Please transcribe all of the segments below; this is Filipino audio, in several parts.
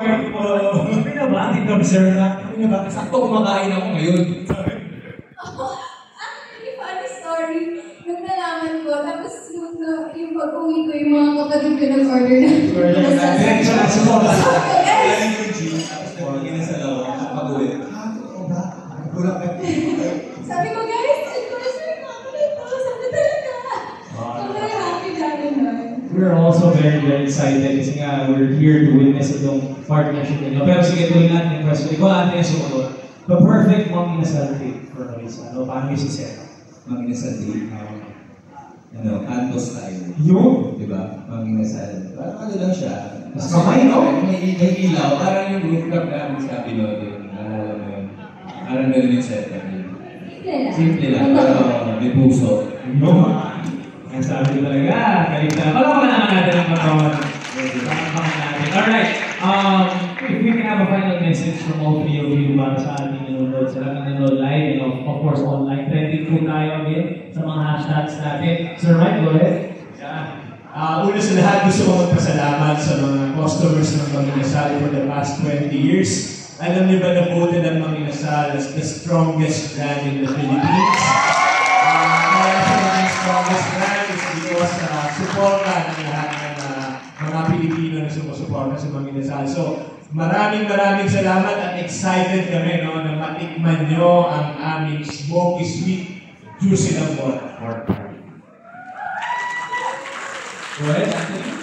Pinabati kami, sir, na sakto kumakain ako ngayon. Actually, funny story. Yung nalaman ko, tapos yung pag-uwi ko, yung mga kapatid ko nag-order na. Diretso na sa bola. Sabi ko, guys, sir, nakakulit ako. Sabi talaga. So, very happy namin nun. We're also very, very excited kasi nga we're here to witness itong partnership nila. Pero sige, tuloy natin yung question. Ikaw natin yung sumunod. The perfect mom inasal date for Marisa. Ano, paano yung sisera? Mom inasal date, Anto style. Yung? Diba? Mom inasal. Parang ano lang siya. Mas kamay, no? May ilaw. Parang yung rooftop namin sa Pinoy. Naalala mo yun. Parang gano'n yung setup yun. Simple lang. Pero may puso. No? Ang sabi ko talaga, kaligtaan. Palamakan naman natin ang katawan. Palamakan natin. Alright. If we can have a final message from all three of you para sa ating nanonood, sa lahat ng nanonood live, and of course online. Trending po tayo again sa mga hashtags natin. Sir Mike, go ahead. Una sa lahat, gusto ko magpasalamat sa mga customers ng Mang Inasal for the past 20 years. Alam niyo ba na voted ang Mang Inasal as the strongest brand in the Philippines? Kaya siya ng strongest brand is because suporta ng lahat ng mga Pilipino na sumusuporta sa Mang Inasal. So, maraming salamat at excited kami na matikman nyo ang aming smoky sweet juicy ng pork. Go ahead, Anthony.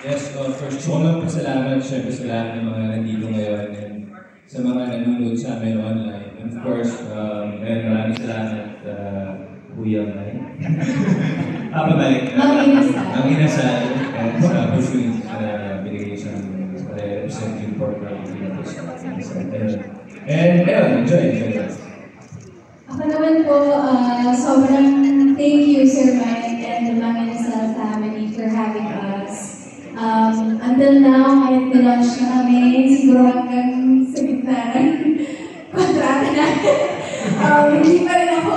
Yes, first of all, pasalamat syempre sa lahat ng mga nandito ngayon and sa mga nanonood sa amin online. And of course, maraming salamat Kuya May. Papabalik. Ang inasal sa opportunity na binigay sa represent yung pork ng Pilipinas. And ayun, enjoy. Ako naman po, sobrang thank you, Sir Mike and the Mang Inasal family for having us. Until now, kahit na-launch na kami, siguro hanggang sa gitna ng kontrata natin. Hindi pa rin ako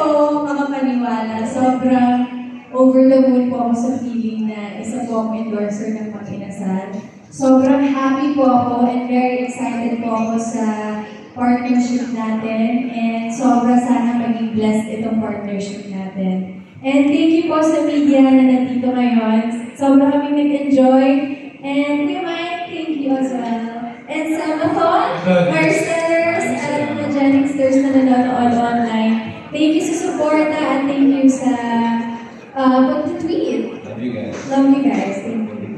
makapaniwala. Sobrang over the moon po ako sa feeling na isa po akong endorser ng Mang Inasal. Sobrang happy po ako and very excited po ako sa partnership natin and sobra sana maging blessed itong partnership natin. And thank you po sa media na nandito ngayon. Sobra kaming nag-enjoy. And Kuya Mike, thank you as well. And sa Mathon, Marcellers, at mga Jenningsters na nanonood online. Thank you sa suporta at thank you sa pag-tweet. Love you guys. Love you